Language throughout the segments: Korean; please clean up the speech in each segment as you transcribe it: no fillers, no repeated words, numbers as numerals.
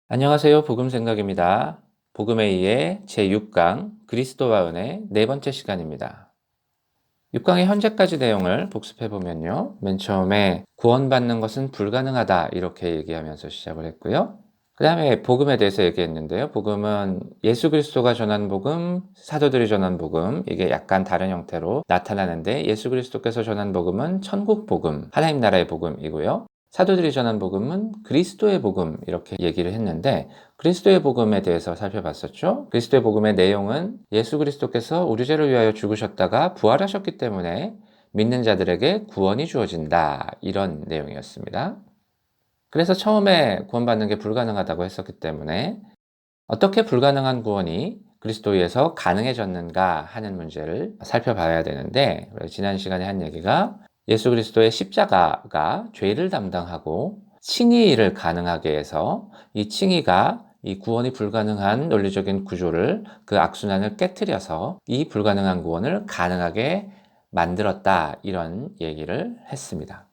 안녕하세요. 복음생각입니다. 복음에 의해 제6강 그리스도와 은혜 네 번째 시간입니다. 6강의 현재까지 내용을 복습해 보면요. 맨 처음에 구원받는 것은 불가능하다 이렇게 얘기하면서 시작을 했고요. 그 다음에 복음에 대해서 얘기했는데요. 복음은 예수 그리스도가 전한 복음, 사도들이 전한 복음, 이게 약간 다른 형태로 나타나는데 예수 그리스도께서 전한 복음은 천국 복음, 하나님 나라의 복음이고요. 사도들이 전한 복음은 그리스도의 복음 이렇게 얘기를 했는데 그리스도의 복음에 대해서 살펴봤었죠. 그리스도의 복음의 내용은 예수 그리스도께서 우리 죄를 위하여 죽으셨다가 부활하셨기 때문에 믿는 자들에게 구원이 주어진다 이런 내용이었습니다. 그래서 처음에 구원받는 게 불가능하다고 했었기 때문에 어떻게 불가능한 구원이 그리스도에서 가능해졌는가 하는 문제를 살펴봐야 되는데 지난 시간에 한 얘기가 예수 그리스도의 십자가가 죄를 담당하고 칭의를 가능하게 해서 이 칭의가 이 구원이 불가능한 논리적인 구조를 그 악순환을 깨트려서 이 불가능한 구원을 가능하게 만들었다 이런 얘기를 했습니다.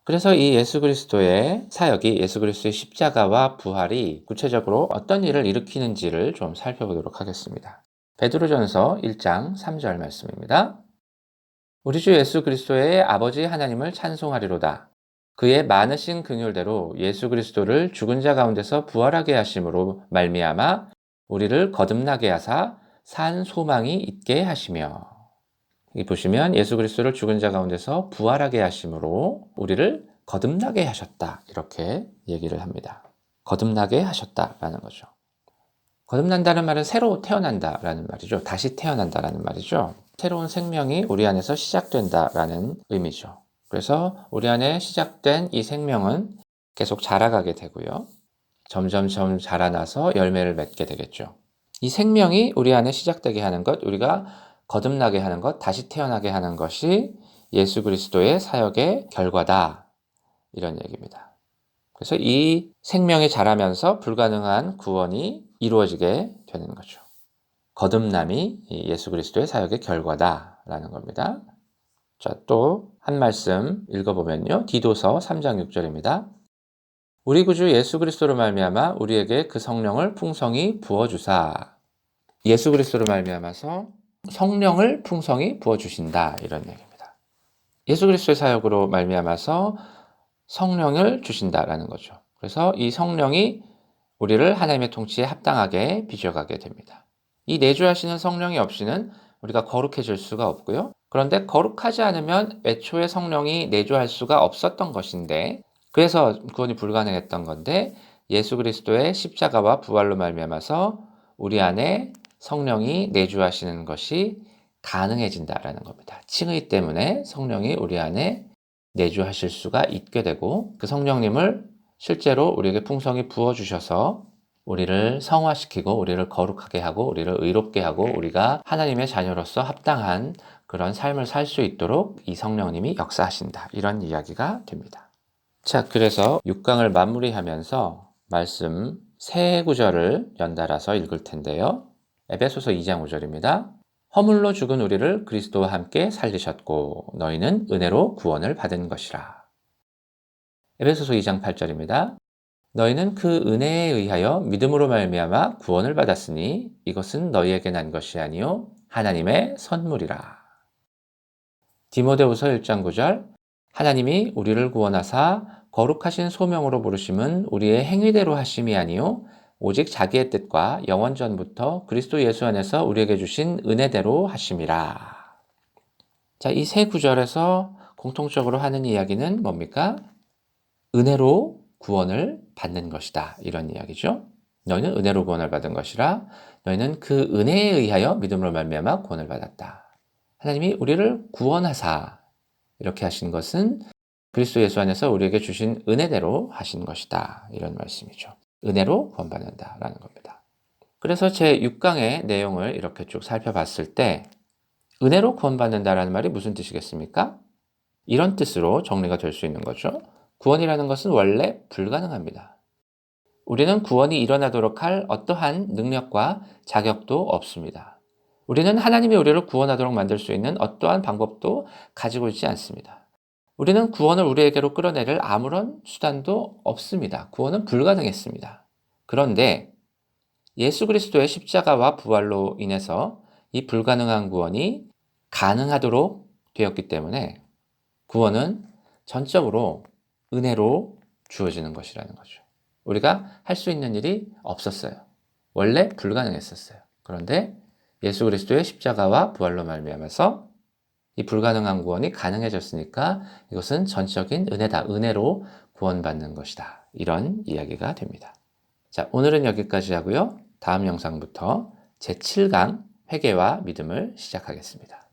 그래서 이 예수 그리스도의 사역이 예수 그리스도의 십자가와 부활이 구체적으로 어떤 일을 일으키는지를 좀 살펴보도록 하겠습니다. 베드로전서 1장 3절 말씀입니다. 우리 주 예수 그리스도의 아버지 하나님을 찬송하리로다. 그의 많으신 긍휼대로 예수 그리스도를 죽은 자 가운데서 부활하게 하심으로 말미암아 우리를 거듭나게 하사 산 소망이 있게 하시며. 여기 보시면 예수 그리스도를 죽은 자 가운데서 부활하게 하심으로 우리를 거듭나게 하셨다. 이렇게 얘기를 합니다. 거듭나게 하셨다라는 거죠. 거듭난다는 말은 새로 태어난다라는 말이죠. 다시 태어난다라는 말이죠. 새로운 생명이 우리 안에서 시작된다라는 의미죠. 그래서 우리 안에 시작된 이 생명은 계속 자라가게 되고요. 점점점 자라나서 열매를 맺게 되겠죠. 이 생명이 우리 안에 시작되게 하는 것, 우리가 거듭나게 하는 것, 다시 태어나게 하는 것이 예수 그리스도의 사역의 결과다. 이런 얘기입니다. 그래서 이 생명이 자라면서 불가능한 구원이 이루어지게 되는 거죠. 거듭남이 예수 그리스도의 사역의 결과다라는 겁니다. 자, 또 한 말씀 읽어보면요. 디도서 3장 6절입니다. 우리 구주 예수 그리스도로 말미암아 우리에게 그 성령을 풍성히 부어주사. 예수 그리스도로 말미암아서 성령을 풍성히 부어주신다 이런 얘기입니다. 예수 그리스도의 사역으로 말미암아서 성령을 주신다라는 거죠. 그래서 이 성령이 우리를 하나님의 통치에 합당하게 빚어가게 됩니다. 이 내주하시는 성령이 없이는 우리가 거룩해질 수가 없고요. 그런데 거룩하지 않으면 애초에 성령이 내주할 수가 없었던 것인데 그래서 구원이 불가능했던 건데 예수 그리스도의 십자가와 부활로 말미암아서 우리 안에 성령이 내주하시는 것이 가능해진다라는 겁니다. 칭의 때문에 성령이 우리 안에 내주하실 수가 있게 되고 그 성령님을 실제로 우리에게 풍성히 부어주셔서 우리를 성화시키고 우리를 거룩하게 하고 우리를 의롭게 하고 우리가 하나님의 자녀로서 합당한 그런 삶을 살 수 있도록 이 성령님이 역사하신다. 이런 이야기가 됩니다. 자, 그래서 6강을 마무리하면서 말씀 세 구절을 연달아서 읽을 텐데요. 에베소서 2장 5절입니다. 허물로 죽은 우리를 그리스도와 함께 살리셨고 너희는 은혜로 구원을 받은 것이라. 에베소서 2장 8절입니다. 너희는 그 은혜에 의하여 믿음으로 말미암아 구원을 받았으니 이것은 너희에게 난 것이 아니요 하나님의 선물이라. 디모데후서 1장 9절 하나님이 우리를 구원하사 거룩하신 소명으로 부르심은 우리의 행위대로 하심이 아니요 오직 자기의 뜻과 영원 전부터 그리스도 예수 안에서 우리에게 주신 은혜대로 하심이라. 자, 이 세 구절에서 공통적으로 하는 이야기는 뭡니까? 은혜로 구원을 받는 것이다. 이런 이야기죠. 너희는 은혜로 구원을 받은 것이라 너희는 그 은혜에 의하여 믿음으로 말미암아 구원을 받았다. 하나님이 우리를 구원하사 이렇게 하신 것은 그리스도 예수 안에서 우리에게 주신 은혜대로 하신 것이다. 이런 말씀이죠. 은혜로 구원받는다라는 겁니다. 그래서 제 6강의 내용을 이렇게 쭉 살펴봤을 때 은혜로 구원받는다라는 말이 무슨 뜻이겠습니까? 이런 뜻으로 정리가 될 수 있는 거죠. 구원이라는 것은 원래 불가능합니다. 우리는 구원이 일어나도록 할 어떠한 능력과 자격도 없습니다. 우리는 하나님이 우리를 구원하도록 만들 수 있는 어떠한 방법도 가지고 있지 않습니다. 우리는 구원을 우리에게로 끌어내릴 아무런 수단도 없습니다. 구원은 불가능했습니다. 그런데 예수 그리스도의 십자가와 부활로 인해서 이 불가능한 구원이 가능하도록 되었기 때문에 구원은 전적으로 은혜로 주어지는 것이라는 거죠. 우리가 할 수 있는 일이 없었어요. 원래 불가능했었어요. 그런데 예수 그리스도의 십자가와 부활로 말미암아서 이 불가능한 구원이 가능해졌으니까 이것은 전적인 은혜다. 은혜로 구원받는 것이다. 이런 이야기가 됩니다. 자, 오늘은 여기까지 하고요. 다음 영상부터 제7강 회개와 믿음을 시작하겠습니다.